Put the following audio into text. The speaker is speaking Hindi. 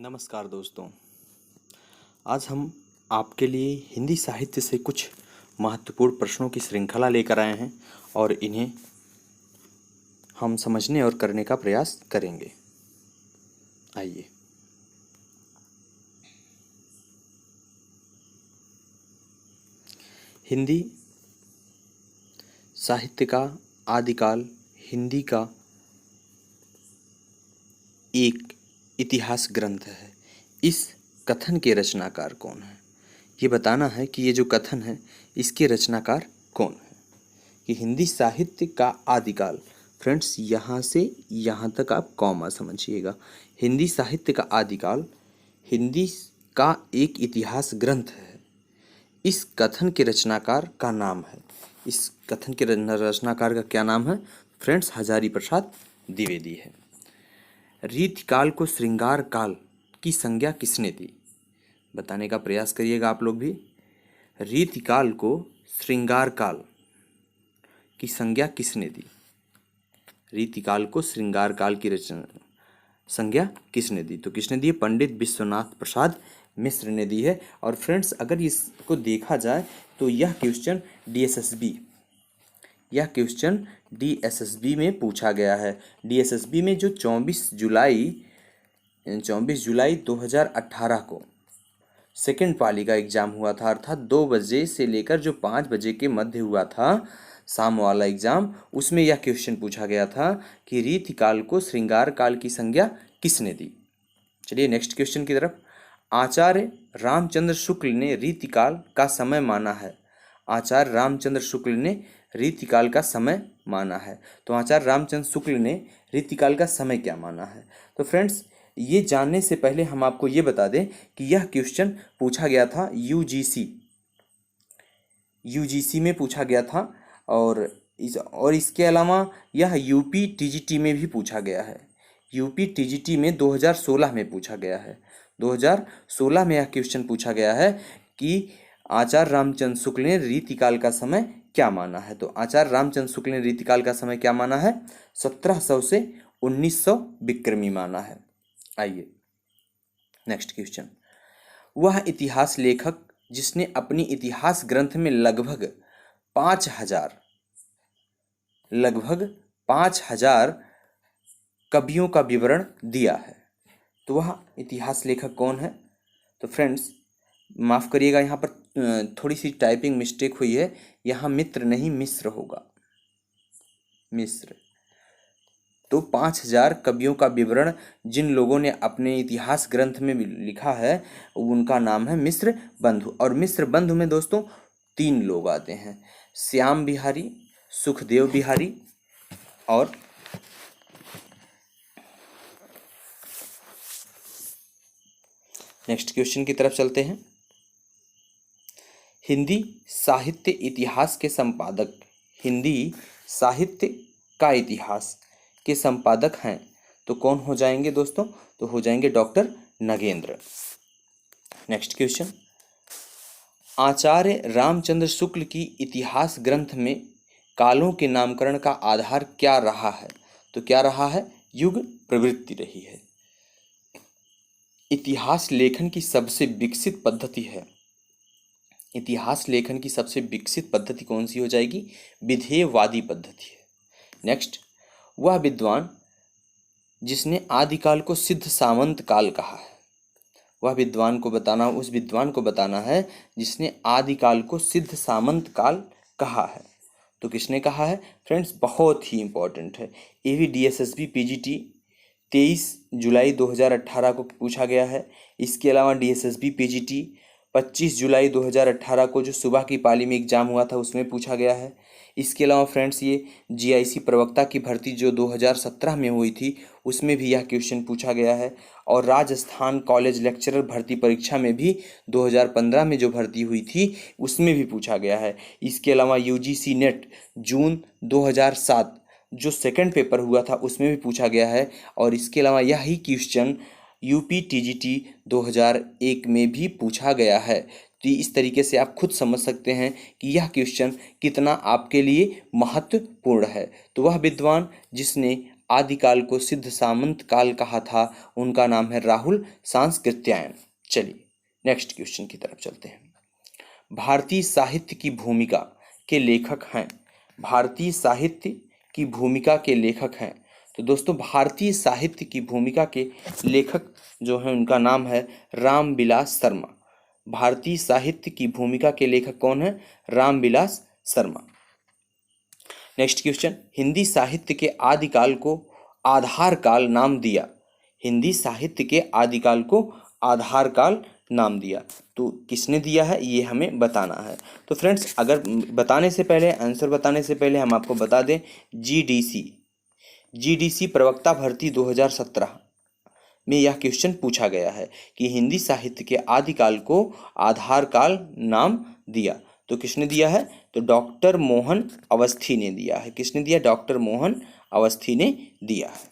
नमस्कार दोस्तों। आज हम आपके लिए हिंदी साहित्य से कुछ महत्वपूर्ण प्रश्नों की श्रृंखला लेकर आए हैं और इन्हें हम समझने और करने का प्रयास करेंगे। आइए। हिंदी साहित्य का आदिकाल हिंदी का एक इतिहास ग्रंथ है। इस कथन के रचनाकार कौन है, ये बताना है कि ये जो कथन है इसके रचनाकार कौन है। कि हिंदी साहित्य का आदिकाल, फ्रेंड्स यहाँ से यहाँ तक आप कॉमा समझिएगा। हिंदी साहित्य का आदिकाल हिंदी का एक इतिहास ग्रंथ है। इस कथन के रचनाकार का नाम है, इस कथन के रचनाकार का क्या नाम है फ्रेंड्स? हजारी प्रसाद द्विवेदी है। रीतिकाल को श्रृंगार काल की संज्ञा किसने दी? बताने का प्रयास करिएगा आप लोग भी। रीतिकाल को श्रृंगार काल की संज्ञा किसने दी? रीतिकाल को श्रृंगार काल की संज्ञा किसने दी? तो किसने दी? पंडित विश्वनाथ प्रसाद मिश्र ने दी है। और फ्रेंड्स अगर इसको देखा जाए तो यह क्वेश्चन डीएसएसबी में पूछा गया है। डीएसएसबी में जो 24 जुलाई 2018 को सेकेंड पाली का एग्ज़ाम हुआ था, अर्थात 2 बजे से लेकर जो 5 बजे के मध्य हुआ था शाम वाला एग्ज़ाम, उसमें यह क्वेश्चन पूछा गया था कि रीतिकाल को श्रृंगार काल की संज्ञा किसने दी। चलिए नेक्स्ट क्वेश्चन की तरफ। आचार्य रामचंद्र शुक्ल ने रीतिकाल का समय माना है। आचार्य रामचंद्र शुक्ल ने रीतिकाल का समय माना है। तो आचार्य रामचंद्र शुक्ल ने रीतिकाल का समय क्या माना है? तो फ्रेंड्स ये जानने से पहले हम आपको ये बता दें कि यह क्वेश्चन पूछा गया था यूजीसी में पूछा गया था और इसके अलावा यह यूपी टीजीटी में भी पूछा गया है। यूपी टीजीटी में 2016 में पूछा गया है। 2016 में यह क्वेश्चन पूछा गया है कि आचार्य रामचंद्र शुक्ल ने रीतिकाल का समय क्या माना है। तो आचार्य रामचंद्र शुक्ल ने रीतिकाल का समय क्या माना है? 1700 से 1900 विक्रमी माना है। आइए नेक्स्ट क्वेश्चन। वह इतिहास लेखक जिसने अपनी इतिहास ग्रंथ में लगभग 5000 कवियों का विवरण दिया है, तो वह इतिहास लेखक कौन है? तो फ्रेंड्स माफ़ करिएगा, यहाँ पर थोड़ी सी टाइपिंग मिस्टेक हुई है। यहाँ मित्र नहीं मिस्र होगा, मिस्र। तो 5000 कवियों का विवरण जिन लोगों ने अपने इतिहास ग्रंथ में लिखा है उनका नाम है मिस्र बंधु। और मिस्र बंधु में दोस्तों 3 लोग आते हैं, श्याम बिहारी, सुखदेव बिहारी और नेक्स्ट क्वेश्चन की तरफ चलते हैं। हिंदी साहित्य इतिहास के संपादक, हिंदी साहित्य का इतिहास के संपादक हैं तो कौन हो जाएंगे दोस्तों? तो हो जाएंगे doctor Nagendra. Next question. Acharya Ramchandra Shukla की इतिहास ग्रंथ में कालों के नामकरण का आधार क्या रहा है? तो क्या रहा है? युग प्रवृत्ति रही है। इतिहास लेखन की सबसे विकसित पद्धति है, इतिहास लेखन की सबसे विकसित पद्धति कौन सी हो जाएगी? विधेयवादी पद्धति है। नेक्स्ट। वह विद्वान जिसने आदिकाल को सिद्ध सामंत काल कहा है, वह विद्वान को बताना, उस विद्वान को बताना है जिसने आदिकाल को सिद्ध सामंत काल कहा है। तो किसने कहा है फ्रेंड्स? बहुत ही इंपॉर्टेंट है। AVDSSB PGT 23 जुलाई 2018 को पूछा गया है। इसके अलावा DSSB PGT 25 जुलाई 2018 को जो सुबह की पाली में एग्जाम हुआ था उसमें पूछा गया है। इसके अलावा फ्रेंड्स ये GIC प्रवक्ता की भर्ती जो 2017 में हुई थी उसमें भी यह क्वेश्चन पूछा गया है। और राजस्थान कॉलेज लेक्चरर भर्ती परीक्षा में भी 2015 में जो भर्ती हुई थी उसमें भी पूछा गया है। इसके अलावा UGC नेट जून 2007 जो सेकंड पेपर हुआ था उसमें भी पूछा गया है। और इसके अलावा यही क्वेश्चन यूपी टीजीटी 2001 में भी पूछा गया है। तो इस तरीके से आप खुद समझ सकते हैं कि यह क्वेश्चन कितना आपके लिए महत्वपूर्ण है। तो वह विद्वान जिसने आदिकाल को सिद्ध सामंत काल कहा था, उनका नाम है राहुल सांस्कृत्यायन। चलिए नेक्स्ट क्वेश्चन की तरफ चलते हैं। भारतीय साहित्य की भूमिका के लेखक हैं। भारतीय साहित्य की भूमिका के लेखक हैं। तो दोस्तों भारतीय साहित्य की भूमिका के लेखक जो हैं उनका नाम है रामविलास शर्मा। भारतीय साहित्य की भूमिका के लेखक कौन है? रामविलास शर्मा। नेक्स्ट क्वेश्चन, हिंदी साहित्य के आदिकाल को आधार काल नाम दिया। हिंदी साहित्य के आदिकाल को आधार काल नाम दिया, तो किसने दिया है ये हमें बताना है। तो फ्रेंड्स अगर बताने से पहले, आंसर बताने से पहले हम आपको बता दें, जीडीसी प्रवक्ता भर्ती 2017 में यह क्वेश्चन पूछा गया है कि हिंदी साहित्य के आदिकाल को आधार काल नाम दिया, तो किसने दिया है? तो डॉक्टर मोहन अवस्थी ने दिया है। किसने दिया? डॉक्टर मोहन अवस्थी ने दिया है।